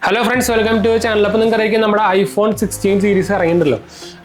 Hello friends, welcome to channel. അപ്പോൾ നിങ്ങൾക്ക് നമ്മുടെ iPhone 16 സീരീസ് ഇറങ്ങിയിട്ടുണ്ടല്ലോ.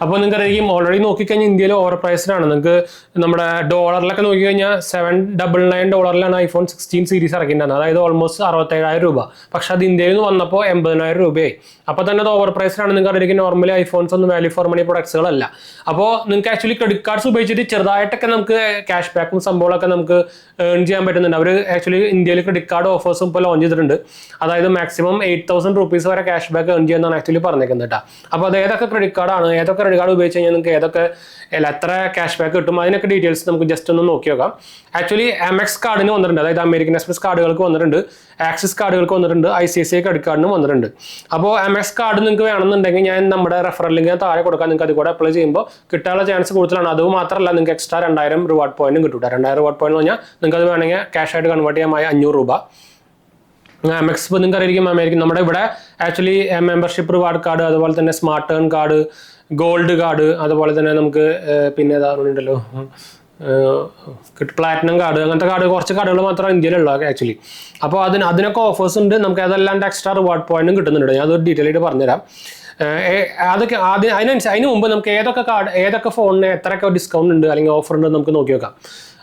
അപ്പോൾ നിങ്ങൾക്ക് ഓൾറെഡി നോക്കിക്കഴിഞ്ഞാൽ ഇന്ത്യയിൽ ഓവർ പ്രൈസ്ഡാണ്. നിങ്ങൾക്ക് നമ്മുടെ ഡോളറിലൊക്കെ നോക്കിക്കഴിഞ്ഞാൽ $799 iPhone 16 സീരീസ് ഇറങ്ങിയിട്ടുണ്ടായിരുന്നു. അതായത് ഓൾമോസ്റ്റ് 67,000 രൂപ. പക്ഷെ അത് ഇന്ത്യയിൽ നിന്ന് വന്നപ്പോൾ 80,000 രൂപയായി. അപ്പോൾ തന്നെ അത് ഓവർ പ്രൈസ്ഡാണ്. നിങ്ങൾക്ക് നോർമലി ഐഫോൺസ് ഒന്നും വാല്യൂ ഫോർ മണി പ്രൊഡക്ട്സുകളല്ല. അപ്പോൾ നിങ്ങൾക്ക് ആക്ച്വലി ക്രെഡിറ്റ് കാർഡ്സ് ഉപയോഗിച്ചിട്ട് ചെറുതായിട്ടൊക്കെ നമുക്ക് ക്യാഷ് ബാക്കും സംഭവങ്ങളൊക്കെ നമുക്ക് ഏൺ ചെയ്യാൻ പറ്റുന്നുണ്ട്. അവർ ആക്ച്വലി ഇന്ത്യയിൽ ക്രെഡിറ്റ് കാർഡ് ഓഫേഴ്സും ഇപ്പോൾ ലോഞ്ച് ചെയ്തിട്ടുണ്ട്. അതായത് മാക്സിമം 8,000 rupees വരെ ക്യാഷ് ബാക്ക് ഏൺ ചെയ്യുന്നതാണ് ആക്ച്വലി പറഞ്ഞേക്കുന്നത് കേട്ടോ. അപ്പോൾ അത് ഏതൊക്കെ ക്രെഡിറ്റ് കാർഡാണ്, ഏതൊക്കെ ക്രെഡിറ്റ് കാർഡ് ഉപയോഗിച്ച് കഴിഞ്ഞാൽ നിങ്ങൾക്ക് ഏതൊക്കെ എത്ര ക്യാഷ് ബാക്ക് കിട്ടും, അതിനൊക്കെ ഡീറ്റെയിൽസ് നമുക്ക് ജസ്റ്റ് ഒന്ന് നോക്കി നോക്കാം. ആക്ച്വലി MX കാർഡിന് വന്നിട്ടുണ്ട്, അതായത് അമേരിക്കൻ എക്സ്പ്രസ് കാർഡുകൾക്ക് വന്നിട്ടുണ്ട്, ആക്സിസ് കാർഡുകൾക്ക് വന്നിട്ടുണ്ട്, ICICI ക്രെഡിറ്റ് കാർഡിനും വന്നിട്ടുണ്ട്. അപ്പോൾ MX കാർഡ് നിങ്ങൾക്ക് വേണമെന്നുണ്ടെങ്കിൽ ഞാൻ നമ്മുടെ റെഫറൽ ലിങ്ക് താഴെ കൊടുക്കാം. നിങ്ങൾക്ക് അത് കൂടെ അപ്ലൈ ചെയ്യുമ്പോൾ കിട്ടാനുള്ള ചാൻസ് കൂടുതലാണ്. അത് മാത്രമല്ല, നിങ്ങൾക്ക് എക്സ്ട്രാ 2,000 റിവാർഡ് പോയിന്റും കിട്ടും. 2,000 റിവാർഡ് പോയിന്റ് എന്ന് പറഞ്ഞാൽ നിങ്ങൾക്ക് അത് വേണമെങ്കിൽ ക്യാഷ് ആയിട്ട് കൺവേർട്ട് ചെയ്യാൻ 500 രൂപ. MX ഇപ്പോൾ നിങ്ങൾക്ക് അറിയാം അമേരിക്കൻ നമ്മുടെ ഇവിടെ ആക്ച്വലി മെമ്പർഷിപ്പ് റിവാർഡ് കാർഡ്, അതുപോലെ തന്നെ smart earn card, gold card, അതുപോലെ തന്നെ നമുക്ക് പിന്നെ ഏതാണുണ്ടല്ലോ പ്ലാറ്റിനം കാർഡ്, അങ്ങനത്തെ കാർഡ് കുറച്ച് കാർഡുകൾ മാത്രമാണ് ഇന്ത്യയിലുള്ള ആക്ച്വലി. അപ്പോൾ അതിനൊക്കെ ഓഫേഴ്സ് ഉണ്ട്. നമുക്ക് അതല്ലാണ്ട് എക്സ്ട്രാ റിവാർഡ് പോയിന്റും കിട്ടുന്നുണ്ട്. ഞാൻ അത് ഡീറ്റെയിൽ ആയിട്ട് പറഞ്ഞുതരാം. അതൊക്കെ അതിന് മുമ്പ് നമുക്ക് ഏതൊക്കെ ഫോണിന് എത്രയൊക്കെ ഡിസ്കൗണ്ട് ഉണ്ട് അല്ലെങ്കിൽ ഓഫർ ഉണ്ട് നമുക്ക് നോക്കി നോക്കാം.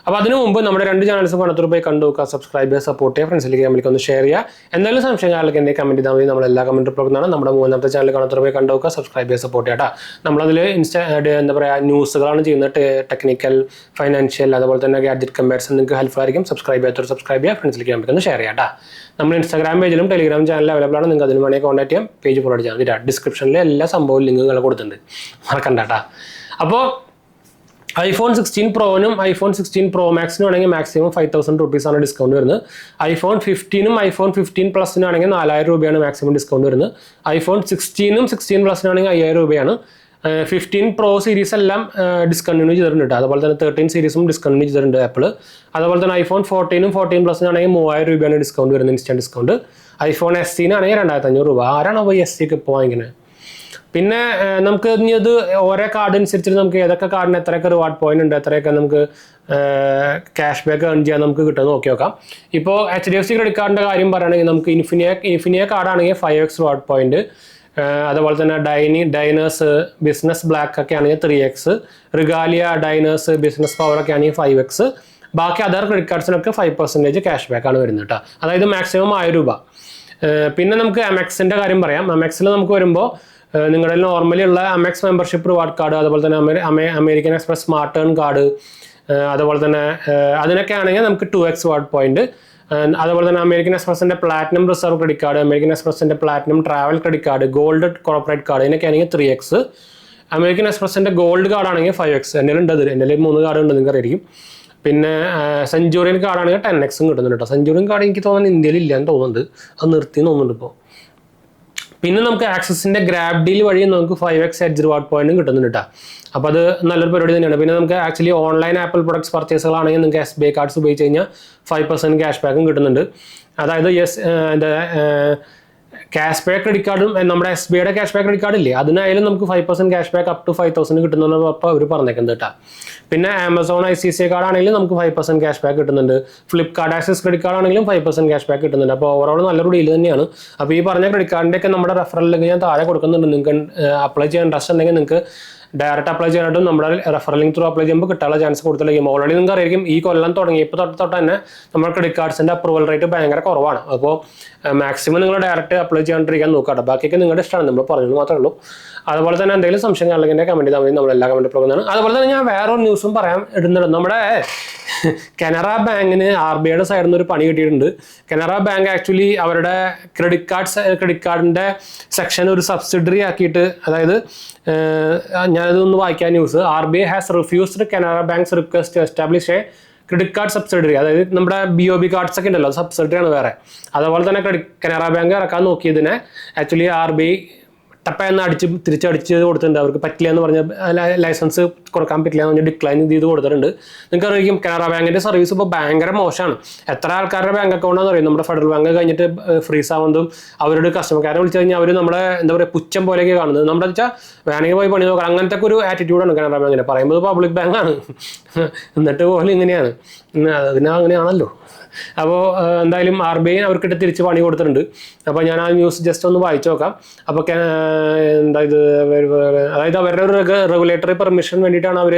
അപ്പോൾ അതിനു മുമ്പ് നമ്മുടെ 2 ചാനൽസും കണ്ടത്തിൽ പോയി കണ്ടു നോക്കുക, സബ്സ്ക്രൈബ് ചെയ്യുക, സപ്പോർട്ട് ചെയ്യുക, ഫ്രണ്ട്സിലേക്ക് കമ്പനിക്ക് ഒന്ന് ഷെയർ ചെയ്യുക. എന്തെങ്കിലും സംശയങ്ങളൊക്കെ എന്തെങ്കിലും കമൻറ്റ് ചെയ്താൽ മതി. നമ്മളെല്ലാ കമൻറ്റ് റിപ്ലൈ നമ്മുടെ 3ാമത്തെ ചാനൽ കണ്ടത്തിൽ പോയി കണ്ടു നോക്കുക, സബ്സ്ക്രൈബ് ചെയ്യുക, സപ്പോർട്ട് ചെയ്യട്ടോ. നമ്മളതിൽ എന്താ പറയുക ന്യൂസുകളാണ് ചെയ്യുന്നത്, ടെക്നിക്കൽ, ഫൈനാൻഷ്യൽ, അതുപോലെ തന്നെ ഗാഡ്ജറ്റ് കമ്പാരിസൺ നിങ്ങൾക്ക് ഹെൽപ്ഫുൾ ആയിരിക്കും. സബ്സ്ക്രൈബ് ചെയ്യാത്തവർ സബ്സ്ക്രൈബ് ചെയ്യുക, ഫ്രണ്ട്സിലേക്ക് കമ്പനിക്ക് ഒന്ന് ഷെയർ ചെയ്യാം. നമ്മൾ ഇൻസ്റ്റാഗ്രാം പേജിലും ടെലിഗ്രാം ചാനലിലും അവൈലബിൾ ആണ്. നിങ്ങൾക്ക് അതിൽ വേണമെങ്കിൽ കോൺടാക്ട് ചെയ്യാം. പേജ് ഫോളോ ചെയ്യാൻ മതി. ഡിസ്ക്രിപ്ഷനിൽ എല്ലാ സംഭവവും ലിങ്കുകൾ കൊടുത്തിട്ടുണ്ട്, മറക്കണ്ടാട്ടാ. അപ്പോൾ iPhone 16 പ്രോനും iPhone 16 Pro Maxനും ആണെങ്കിൽ മാക്സിമം 5,000 rupees ആണ് ഡിസ്കൗണ്ട് വരുന്നത്. iPhone 15ഉം iPhone 15 Plusനും ആണെങ്കിൽ 4,000 രൂപയാണ് മാക്സിമം ഡിസ്കൗണ്ട് വരുന്നത്. iPhone 16ഉം 16 Plusനും ആണെങ്കിൽ 5,000 രൂപയാണ്. 15 Pro സീരീസ് എല്ലാം ഡിസ്കണ്ടിന്യൂ ചെയ്തിട്ടുണ്ട്. അതുപോലെ തന്നെ 13 സീരീസും ഡിസ്കണ്ടിന്യൂ ചെയ്തിട്ടുണ്ട് ആപ്പിൾ. അതുപോലെ തന്നെ iPhone 14ഉം 14 Plusനും ആണെങ്കിൽ 3,000 രൂപയാണ് ഡിസ്കൗണ്ട് വരുന്നത്, ഇൻസ്റ്റന്റ് ഡിസ്കൗണ്ട്. iPhone SEനാണെങ്കിൽ 2,500 രൂപ. ആരാണ് അപ്പോൾ SE ഇപ്പോൾ വാങ്ങിക്കുന്നത്? പിന്നെ നമുക്ക് ഇനി അത് ഓരോ കാർഡ് അനുസരിച്ചിട്ട് നമുക്ക് ഏതൊക്കെ കാർഡിന് എത്രയൊക്കെ റിവാർഡ് പോയിന്റ് ഉണ്ട്, എത്രയൊക്കെ നമുക്ക് ക്യാഷ് ബാക്ക് ഏൺ ചെയ്യാൻ നമുക്ക് കിട്ടുമെന്ന് നോക്കി നോക്കാം. ഇപ്പോൾ HDFC ക്രെഡിറ്റ് കാർഡിൻ്റെ കാര്യം പറയുകയാണെങ്കിൽ നമുക്ക് ഇൻഫിനിയ കാർഡാണെങ്കിൽ 5x റിവാർഡ് പോയിന്റ്, അതുപോലെ തന്നെ ഡൈനേഴ്സ് ബിസിനസ് ബ്ലാക്ക് ഒക്കെ ആണെങ്കിൽ 3x, Regalia Diners business power ഒക്കെ ആണെങ്കിൽ 5x. ബാക്കി അതർ ക്രെഡിറ്റ് കാർഡ്സിനൊക്കെ 5% ക്യാഷ് ബാക്ക് ആണ് വരുന്നത് കേട്ടോ. അതായത് മാക്സിമം 1,000 രൂപ. പിന്നെ നമുക്ക് MXൻ്റെ കാര്യം പറയാം. MXൽ നമുക്ക് വരുമ്പോൾ നിങ്ങളുടെ നോർമലി ഉള്ള MX മെമ്പർഷിപ്പ് റിവാർഡ് കാർഡ്, അതുപോലെ തന്നെ American express smart earn card, അതുപോലെ തന്നെ അതിനൊക്കെ ആണെങ്കിൽ നമുക്ക് 2x റിവാർഡ് പോയിന്റ്. അതുപോലെ തന്നെ അമേരിക്കൻ എക്സ്പ്രസിൻ്റെ platinum reserve credit card, American എക്സ്പ്രസിൻ്റെ platinum travel credit card, gold corporate card, ഇതിനൊക്കെ ആണെങ്കിൽ 3x. അമേരിക്കൻ എക്സ്പ്രസിൻ്റെ ഗോൾഡ് കാർഡാണെങ്കിൽ 5x. എൻ്റെ ഉണ്ട്, എൻ്റെ 3 കാർഡ് ഉണ്ട്, നിങ്ങൾക്ക് അറിയാം. പിന്നെ സെഞ്ചുറിയൻ കാർഡാണെങ്കിൽ 10x കിട്ടുന്നുണ്ട് കേട്ടോ. സെഞ്ചുറിയൻ കാർഡ് എനിക്ക് തോന്നുന്നത് ഇന്ത്യയിൽ ഇല്ലയെന്ന് തോന്നുന്നുണ്ട്, അത് നിർത്തിയെന്ന് തോന്നുന്നുണ്ട് ഇപ്പോൾ. പിന്നെ നമുക്ക് ആക്സസിൻ്റെ ഗ്രാബ് ഡീൽ വഴി നമുക്ക് 5x എഡ്ജ് റിവാർഡ് പോയിന്റും കിട്ടുന്നുണ്ട് കേട്ടോ. അപ്പോൾ അത് നല്ലൊരു പരിപാടി തന്നെയാണ്. പിന്നെ നമുക്ക് ആക്ച്വലി ഓൺലൈൻ ആപ്പിൾ പ്രൊഡക്ട്സ് പർച്ചേസുകളാണെങ്കിൽ നിങ്ങൾക്ക് SBI കാർഡ്സ് ഉപയോഗിച്ച് കഴിഞ്ഞാൽ 5% ക്യാഷ് ബാക്കും കിട്ടുന്നുണ്ട്. അതായത് ക്യാഷ് ബാക്ക് ക്രെഡിറ്റ് കാർഡും നമ്മുടെ SBIയുടെ ക്യാഷ് ബാക്ക് ക്രെഡിറ്റ് കാർഡ് ഇല്ലേ, അതിനായാലും നമുക്ക് 5% ക്യാഷ് ബാക്ക് അപ് ടു 5,000 കിട്ടുന്നതാണ് അപ്പോൾ അവർ പറഞ്ഞേക്കുന്നത് കേട്ടോ. പിന്നെ ആമസോൺ ICICI കാർഡാണെങ്കിലും നമുക്ക് 5% ക്യാഷ് ബാക്ക് കിട്ടുന്നുണ്ട്. ഫ്ലിപ്കാർട്ട് ആക്സിസ് ക്രെഡിറ്റ് കാർഡാണെങ്കിലും 5% ക്യാഷ് ബാക്ക് കിട്ടുന്നുണ്ട്. അപ്പോൾ ഓവറോൾ നല്ലൊരു ഡീൽ തന്നെയാണ്. അപ്പോൾ ഈ പറഞ്ഞ ക്രെഡിറ്റ് കാർഡിൻ്റെ ഒക്കെ നമ്മുടെ റെഫറൽ ലിങ്ക് ഞാൻ താഴെ കൊടുക്കുന്നുണ്ട്. നിങ്ങൾക്ക് അപ്ലൈ ചെയ്യാൻ ഇൻട്രസ്റ്റ് ഉണ്ടെങ്കിൽ നിങ്ങൾക്ക് ഡയറക്റ്റ് അപ്ലൈ ചെയ്യാനായിട്ടും നമ്മുടെ റെഫറൽ ലിങ്ക് ത്രൂ അപ്ലൈ ചെയ്യുമ്പോൾ കിട്ടാനുള്ള ചാൻസ് കൂടുതലായിരിക്കും. ഓൾറെഡി നിങ്ങൾക്ക് അറിയാം ഈ കൊല്ലം തുടങ്ങിയപ്പോൾ തൊട്ട് തന്നെ നമ്മുടെ ക്രെഡിറ്റ് കാർഡ്സിൻ്റെ അപ്രൂവൽ റേറ്റ് ഭയങ്കര കുറവാണ്. അപ്പോൾ മാക്സിമം നിങ്ങൾ ഡയറക്റ്റ് അപ്ലൈ ചെയ്യാണ്ടിരിക്കാൻ നോക്കാം. ബാക്കിയൊക്കെ നിങ്ങളുടെ ഇഷ്ടമാണ്, നമ്മൾ പറഞ്ഞത് മാത്രമേ ഉള്ളൂ. അതുപോലെ തന്നെ എന്തെങ്കിലും സംശയം അല്ലെങ്കിൽ കമൻറ്റ് ചെയ്താൽ മതി, നമ്മളെല്ലാ കമൻറ്റ് പോകുന്നതാണ്. അതുപോലെ തന്നെ ഞാൻ വേറൊരു ന്യൂസും പറയാൻ ഇടുന്നുണ്ട്. നമ്മുടെ കനറ ബാങ്കിന് RBIയുടെ സൈഡിൽ നിന്ന് ഒരു പണി കിട്ടിയിട്ടുണ്ട്. കനറ ബാങ്ക് ആക്ച്വലി അവരുടെ ക്രെഡിറ്റ് കാർഡിൻ്റെ സെക്ഷൻ ഒരു സബ്സിഡറി ആക്കിയിട്ട്, അതായത് ഞാനതൊന്ന് വായിക്കാൻ news. RBI has refused Canara bank's request to establish a credit card subsidiary. അതായത് നമ്മുടെ BOB കാർഡ്സ് ഒക്കെ ഉണ്ടല്ലോ, സബ്സിഡറിയാണ് വേറെ. അതുപോലെ തന്നെ കനറ ബാങ്ക് ഇറക്കാൻ നോക്കിയതിനെ ആക്ച്വലി RBI ടപ്പയെന്ന് തിരിച്ചടിച്ച് കൊടുത്തിട്ടുണ്ട്. അവർക്ക് പറ്റില്ല എന്ന് പറഞ്ഞ ലൈസൻസ് കൊടുക്കാൻ പറ്റില്ല എന്ന് പറഞ്ഞാൽ ഡിക്ലൈൻ ചെയ്ത് കൊടുത്തിട്ടുണ്ട്. നിങ്ങൾക്ക് അറിയാം കാനറ ബാങ്കിൻ്റെ സർവീസ് ഇപ്പോൾ ഭയങ്കര മോശമാണ്. എത്ര ആൾക്കാരുടെ ബാങ്ക് അക്കൗണ്ടാണെന്ന് അറിയാം നമ്മുടെ ഫെഡറൽ ബാങ്ക് കഴിഞ്ഞിട്ട് ഫ്രീസ് ആവുന്നതും അവരുടെ കസ്റ്റമർ കെയറെ വിളിച്ചു കഴിഞ്ഞാൽ അവർ നമ്മളെ എന്താ പറയുക പുച്ഛം പോലെയൊക്കെ കാണുന്നത്. നമ്മുടെ വെച്ചാൽ വേണമെങ്കിൽ പോയി പണി നോക്കാം അങ്ങനത്തെ ഒരു ആറ്റിറ്റ്യൂഡാണ് കാനറ ബാങ്കിന്. പറയുമ്പോൾ പബ്ലിക് ബാങ്കാണ് എന്നിട്ട് പോലും ഇങ്ങനെയാണ്. അതിന് അങ്ങനെയാണല്ലോ. അപ്പോൾ എന്തായാലും RBI അവർക്കിട്ട് തിരിച്ച് പണി കൊടുത്തിട്ടുണ്ട്. അപ്പോൾ ഞാൻ ആ ന്യൂസ് ജസ്റ്റ് ഒന്ന് വായിച്ചു നോക്കാം. അപ്പോൾ എന്താ ഇത് അതായത് അവരുടെ ഒരു റെഗുലേറ്ററി പെർമിഷൻ വേണ്ടിയിട്ടാണ് അവർ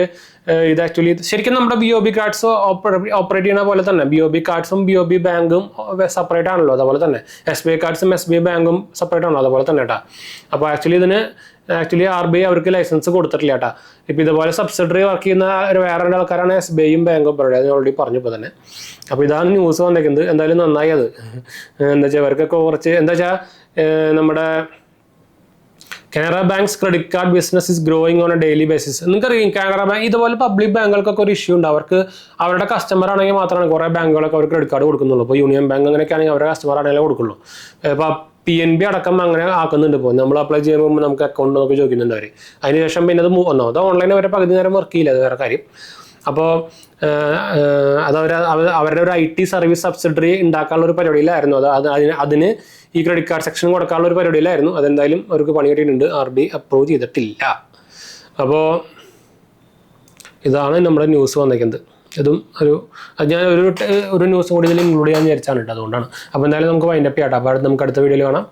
ഇത് ആക്ച്വലി ശരിക്കും നമ്മുടെ BOB കാർഡ്സ് ഓപ്പറേറ്റ് ചെയ്യുന്ന പോലെ തന്നെ BOB കാർഡ്സും BOB ബാങ്കും സെപ്പറേറ്റ് ആണല്ലോ. അതുപോലെ തന്നെ SBI കാർഡ്സും SBI ബാങ്കും സെപ്പറേറ്റ് ആണല്ലോ അതുപോലെ തന്നെ കേട്ടോ. അപ്പോൾ ആക്ച്വലി RBI അവർക്ക് ലൈസൻസ് കൊടുത്തിട്ടില്ല കേട്ടോ. ഇപ്പോൾ ഇതുപോലെ സബ്സിഡറി വർക്ക് ചെയ്യുന്ന വേറെ രണ്ട് ആൾക്കാരാണ് SBIയും ബാങ്കും പറയുന്നത്. ഞാൻ ഓൾറെഡി പറഞ്ഞപ്പോൾ തന്നെ. അപ്പോൾ ഇതാണ് ന്യൂസ് വന്നേക്കുന്നത്. എന്തായാലും നന്നായി അത്. എന്താ വെച്ചാൽ ഇവർക്കൊക്കെ കുറച്ച് എന്താ വെച്ചാൽ നമ്മുടെ Canara banks credit card business is growing on A daily basis. നിങ്ങൾക്കറിയാം കാനറ ബാങ്ക് ഇതുപോലെ പബ്ലിക് ബാങ്കുകൾക്കൊക്കെ ഒരു ഇഷ്യൂ ഉണ്ട്. അവർക്ക് അവരുടെ കസ്റ്റമർ ആണെങ്കിൽ മാത്രമാണ് കുറേ ബാങ്കുകളൊക്കെ അവർ ക്രെഡിറ്റ് കാർഡ് കൊടുക്കുന്നുള്ളൂ. ഇപ്പോൾ യൂണിയൻ ബാങ്ക് അങ്ങനെയൊക്കെ ആണെങ്കിൽ അവരുടെ കസ്റ്റമർ ആണെങ്കിലും കൊടുക്കുള്ളൂ. ഇപ്പോൾ PNB അടക്കം അങ്ങനെ ആക്കുന്നുണ്ട്. ഇപ്പോൾ നമ്മൾ അപ്ലൈ ചെയ്യുമ്പോൾ നമുക്ക് അക്കൗണ്ട് നോക്കി ചോദിക്കുന്നുണ്ട് അവർ. അതിനുശേഷം പിന്നെ അത് ഒന്നാമത് ഓൺലൈൻ അവരെ പകുതി നേരം വർക്ക് ചെയ്യില്ല, അത് വേറെ കാര്യം. അപ്പോൾ അത് അവരുടെ ഒരു IT സർവീസ് സബ്സിഡറി ഉണ്ടാക്കാനുള്ള ഒരു പരിപാടിയിലായിരുന്നു. അതിന് ഈ ക്രെഡിറ്റ് കാർഡ് സെക്ഷൻ കൊടുക്കാനുള്ള ഒരു പരിപാടിയിലായിരുന്നു. അതെന്തായാലും അവർക്ക് പണി കിട്ടിയിട്ടുണ്ട്. RBI അപ്രൂവ് ചെയ്തിട്ടില്ല. അപ്പോൾ ഇതാണ് നമ്മുടെ ന്യൂസ് വന്നിരിക്കുന്നത്. ഇതും ഞാൻ ഒരു ന്യൂസും കൂടി ഇതിൽ ഇൻക്ലൂഡ് ചെയ്യാൻ വിചാരിച്ചാണ് കേട്ടോ. അതുകൊണ്ടാണ്. അപ്പോൾ എന്തായാലും നമുക്ക് വൈൻഡപ്പ് ചെയ്യാം. അപ്പോൾ നമുക്ക് അടുത്ത വീഡിയോയിൽ കാണാം.